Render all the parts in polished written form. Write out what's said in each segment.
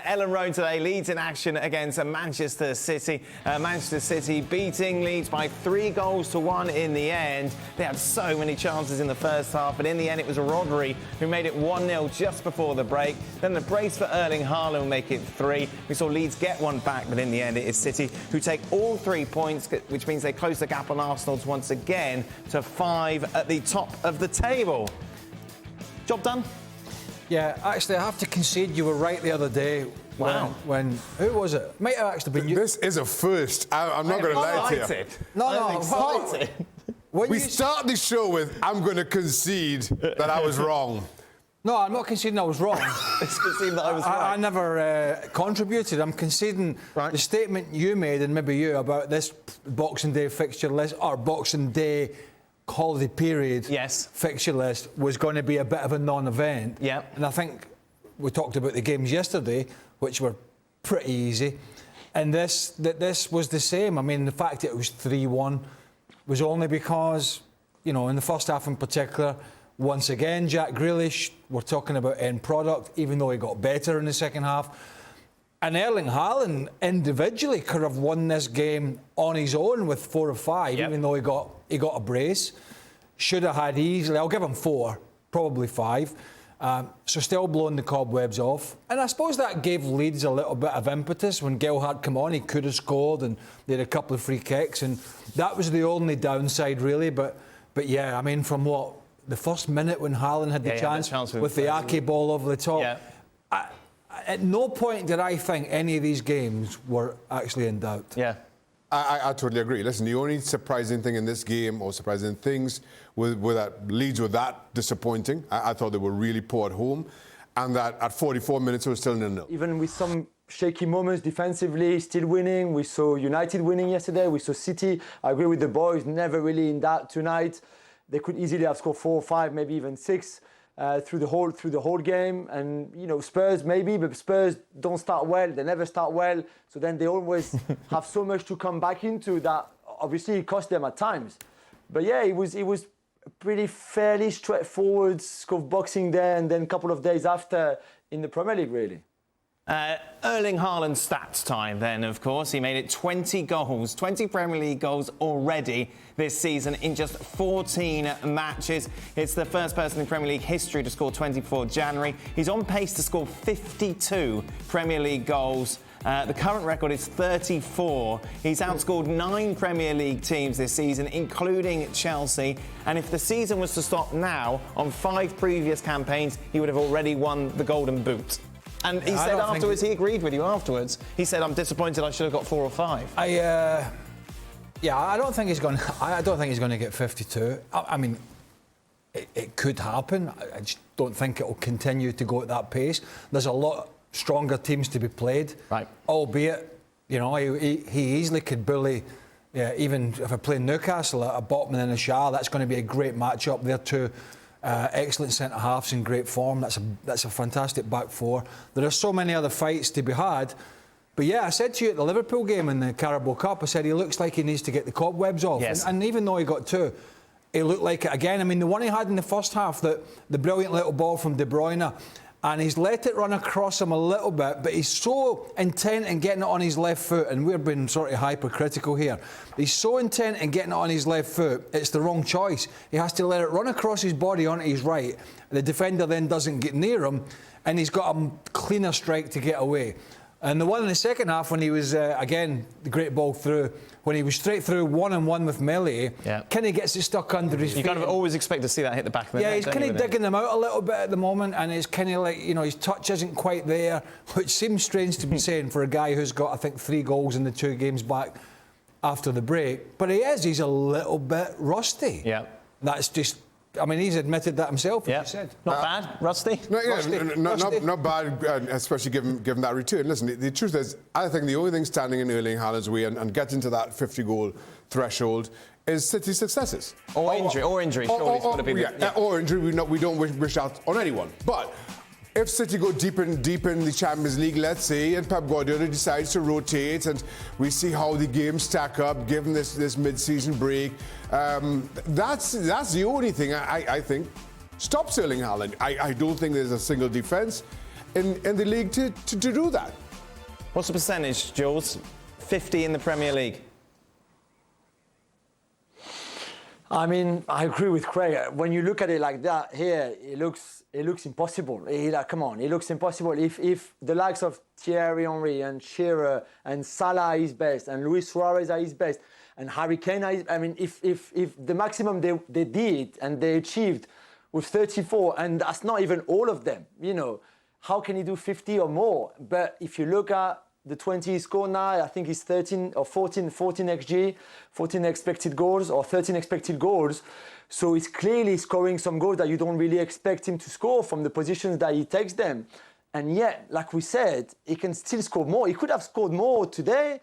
Ellen Road today, Leeds in action against Manchester City. Manchester City beating Leeds by 3-1 in the end. They had so many chances in the first half, but in the end it was Rodri who made it 1-0 just before the break. Then the brace for Erling Haaland will make it 3. We saw Leeds get one back, but in the end it is City who take all 3 points, which means they close the gap on Arsenal once again to 5 at the top of the table. Job done? Yeah, actually, I have to concede you were right the other day. Wow. When who was it? Might have actually been you. This is a first. I'm not going to lie to you. No. We start the show with, I'm going to concede that I was wrong. No, I'm not conceding I was wrong. It's conceding that I was right. I never contributed. I'm conceding the statement you made, and maybe you, about this Boxing Day fixture list, or Boxing Day holiday period fixture list was going to be a bit of a non-event. Yeah. And I think we talked about the games yesterday, which were pretty easy. And this was the same. I mean, the fact that it was 3-1 was only because, you know, in the first half in particular, once again, Jack Grealish, we're talking about end product, even though he got better in the second half. And Erling Haaland individually could have won this game on his own with 4 or 5, even though he got a brace. Should have had easily, I'll give him 4, probably 5. So still blowing the cobwebs off. And I suppose that gave Leeds a little bit of impetus. When Gelhardt came on, he could have scored, and they had a couple of free kicks, and that was the only downside really. But yeah, I mean, from the first minute when Haaland had the chance with the Ake ball over the top, at no point did I think any of these games were actually in doubt. Yeah. I totally agree. Listen, the only surprising thing in this game, or surprising things, were that Leeds were that disappointing. I thought they were really poor at home, and that at 44 minutes it was still 0-0. Even with some shaky moments defensively, still winning. We saw United winning yesterday. We saw City. I agree with the boys, never really in doubt tonight. They could easily have scored 4 or 5, maybe even 6. Through the whole game, and you know, Spurs maybe, but Spurs don't start well. They never start well, so then they always have so much to come back into that. Obviously, it cost them at times. But yeah, it was pretty fairly straightforward sort of Boxing Day, and then a couple of days after in the Premier League, really. Erling Haaland stats time then, of course. He made it 20 goals, 20 Premier League goals already this season in just 14 matches. It's the first person in Premier League history to score 24 January. He's on pace to score 52 Premier League goals. The current record is 34. He's outscored 9 Premier League teams this season, including Chelsea. And if the season was to stop now, on 5 previous campaigns, he would have already won the Golden Boot. And he said afterwards, he agreed with you afterwards. He said, "I'm disappointed. I should have got 4 or 5." I don't think he's going. I don't think he's going to get 52. I mean, it could happen. I just don't think it will continue to go at that pace. There's a lot stronger teams to be played. Right. Albeit, you know, he easily could bully. Yeah, even if I play Newcastle at Botman and a Shah, that's going to be a great matchup. They're two excellent centre halves in great form. That's a fantastic back four. There are so many other fights to be had. But yeah, I said to you at the Liverpool game in the Carabao Cup, I said he looks like he needs to get the cobwebs off. Yes. And even though he got 2, he looked like it again. I mean, the one he had in the first half, the brilliant little ball from De Bruyne, and he's let it run across him a little bit, but he's so intent in getting it on his left foot, and we're being sort of hypercritical here. He's so intent in getting it on his left foot, it's the wrong choice. He has to let it run across his body onto his right. The defender then doesn't get near him, and he's got a cleaner strike to get away. And the one in the second half, when he was, again, the great ball through, when he was straight through 1-on-1 with Melee, Kenny gets it stuck under his feet. You kind of always expect to see that hit the back of the net. Yeah, he's kind of digging them out a little bit at the moment, and it's kind of like, you know, his touch isn't quite there, which seems strange to be saying for a guy who's got, I think, 3 goals in the 2 games back after the break. But he's a little bit rusty. Yeah. That's just... I mean, he's admitted that himself, as you said. Not bad, rusty. Not bad, especially given that return. Listen, the truth is, I think the only thing standing in Erling Haaland's way and getting to that 50-goal threshold is City's successes. Or injury. Surely it's got to be or injury. We don't wish that on anyone. But if City go deep in the Champions League, let's say, and Pep Guardiola decides to rotate, and we see how the games stack up, given this mid-season break, that's the only thing I think stops Erling Haaland. I don't think there's a single defence. in the league to do that. What's the percentage, Jules? 50 in the Premier League. I mean, I agree with Craig. When you look at it like that here, it looks impossible. Come on, it looks impossible. If the likes of Thierry Henry and Shearer and Salah is best and Luis Suarez are his best and Harry Kane is, I mean, if the maximum they did and they achieved was 34, and that's not even all of them, you know, how can he do 50 or more? But if you look at the 20 he scored now, I think he's 13 or 14 XG, 14 expected goals or 13 expected goals. So he's clearly scoring some goals that you don't really expect him to score from the positions that he takes them. And yet, like we said, he can still score more. He could have scored more today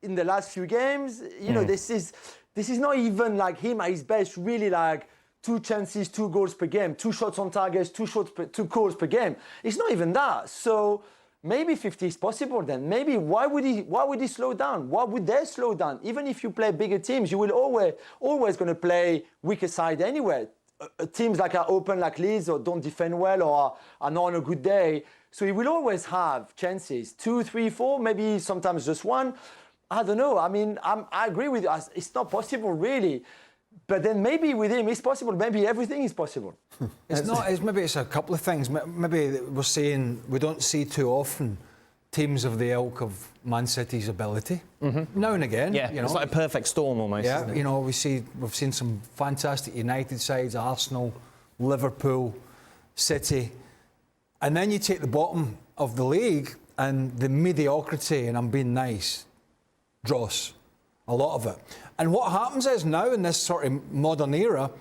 in the last few games. You know, this is not even like him at his best, really like 2 chances, 2 goals per game, 2 shots on targets, 2 goals per game. It's not even that. So maybe 50 is possible then. Maybe why would he slow down? Why would they slow down? Even if you play bigger teams, you will always going to play weaker side anyway. Teams like are open like Leeds or don't defend well or are not on a good day. So he will always have chances. 2, 3, 4, maybe sometimes just 1. I don't know. I mean, I agree with you. It's not possible really. But then maybe with him it's possible. Maybe everything is possible. Maybe it's a couple of things. Maybe we're saying we don't see too often teams of the ilk of Man City's ability. Now and again. Yeah, you know, it's like a perfect storm almost. Yeah, you know, we've seen some fantastic United sides, Arsenal, Liverpool, City, and then you take the bottom of the league and the mediocrity, and I'm being nice, dross. A lot of it. And what happens is now in this sort of modern era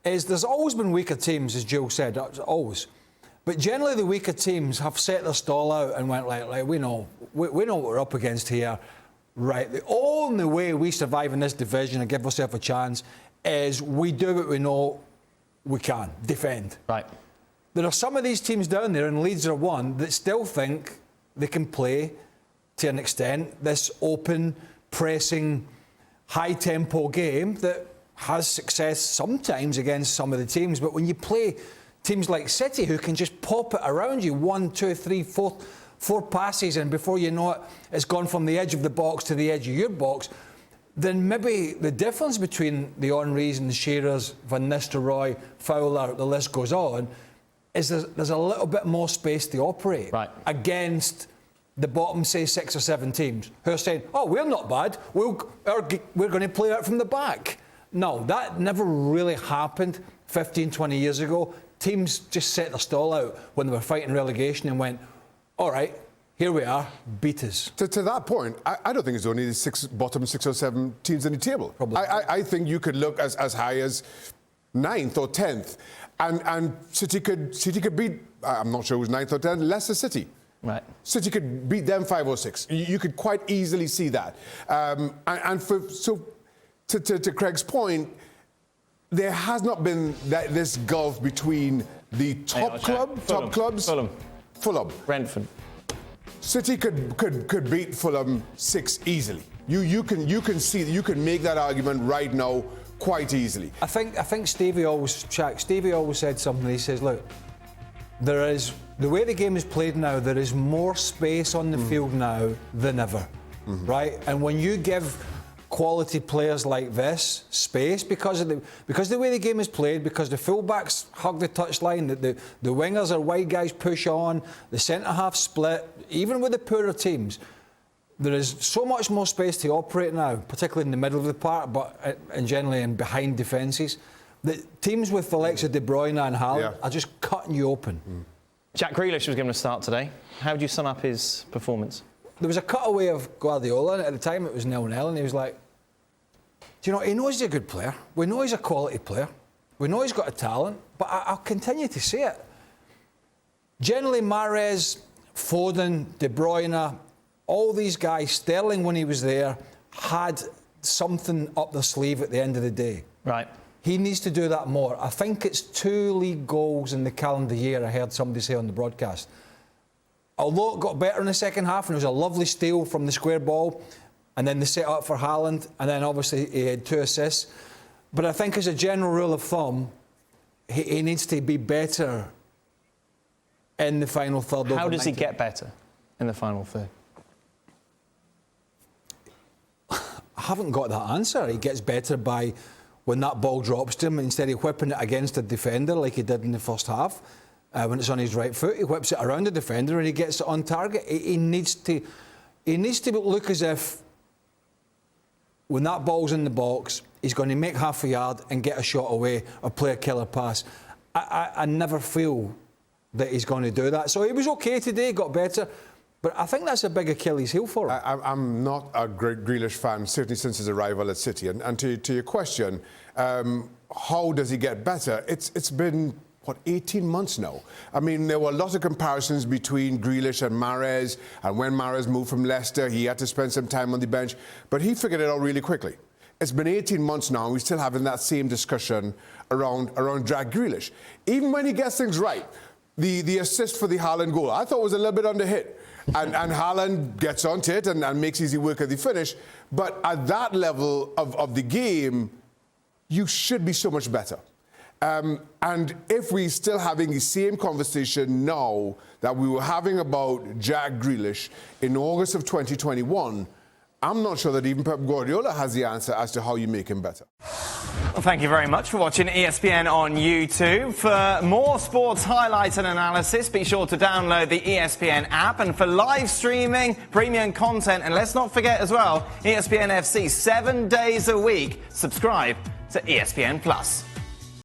is there's always been weaker teams, as Joe said, always. But generally the weaker teams have set their stall out and went like we know what we're up against here. Right, the only way we survive in this division and give ourselves a chance is we do what we know we can, defend. Right. There are some of these teams down there, and Leeds are one, that still think they can play to an extent this open, pressing, high-tempo game that has success sometimes against some of the teams. But when you play teams like City, who can just pop it around you, 1, 2, 3, 4 passes, and before you know it, it's gone from the edge of the box to the edge of your box, then maybe the difference between the Henrys and the Shearers, Van Nistelrooy, Fowler, the list goes on, is there's a little bit more space to operate against the bottom, say, 6 or 7 teams who are saying, oh, we're not bad, we're going to play out from the back. No, that never really happened 15, 20 years ago. Teams just set their stall out when they were fighting relegation and went, all right, here we are, beat us. To that point, I don't think it's only the bottom 6 or 7 teams in the table. Probably. I think you could look as high as 9th or 10th, and City could beat, I'm not sure who's 9th or 10th, Leicester City. Right. City could beat them 5 or 6. You could quite easily see that. To Craig's point, there has not been this gulf between the top clubs. Fulham. Brentford. City could beat Fulham 6 easily. You can make that argument right now quite easily. I think Stevie always said something. He says, look, there is, the way the game is played now, there is more space on the field now than ever, right? And when you give quality players like this space, because the way the game is played, because the fullbacks hug the touchline, the wingers are wide guys push on, the centre-half split, even with the poorer teams, there is so much more space to operate now, particularly in the middle of the park, but and generally in behind defences. The teams with the likes of De Bruyne and Haaland are just cutting you open. Jack Grealish was given a start today. How would you sum up his performance? There was a cutaway of Guardiola, and at the time it was 0-0, and he was like, do you know, he knows he's a good player. We know he's a quality player. We know he's got a talent, but I'll continue to say it. Generally, Mahrez, Foden, De Bruyne, all these guys, Sterling when he was there, had something up their sleeve at the end of the day. Right. He needs to do that more. I think it's 2 league goals in the calendar year, I heard somebody say on the broadcast. Although it got better in the second half, and it was a lovely steal from the square ball, and then they set up for Haaland, and then obviously he had 2 assists. But I think as a general rule of thumb, he needs to be better in the final third. How does he get better in the final third? I haven't got that answer. He gets better by when that ball drops to him, instead of whipping it against a defender like he did in the first half, when it's on his right foot, he whips it around the defender and he gets it on target. He needs to look as if when that ball's in the box, he's going to make half a yard and get a shot away or play a killer pass. I never feel that he's going to do that. So he was okay today, got better. But I think that's a big Achilles heel for him. I'm not a great Grealish fan, certainly since his arrival at City. And to your question, how does he get better? It's been, what, 18 months now? I mean, there were a lot of comparisons between Grealish and Mahrez, and when Mahrez moved from Leicester, he had to spend some time on the bench, but he figured it out really quickly. It's been 18 months now, and we're still having that same discussion around Jack Grealish. Even when he gets things right, the assist for the Haaland goal, I thought was a little bit under hit. And Haaland gets onto it and makes easy work at the finish. But at that level of the game, you should be so much better. And if we're still having the same conversation now that we were having about Jack Grealish in August of 2021, I'm not sure that even Pep Guardiola has the answer as to how you make him better. Well, thank you very much for watching ESPN on YouTube. For more sports highlights and analysis, be sure to download the ESPN app. And for live streaming, premium content, and let's not forget as well, ESPN FC 7 days a week. Subscribe to ESPN Plus.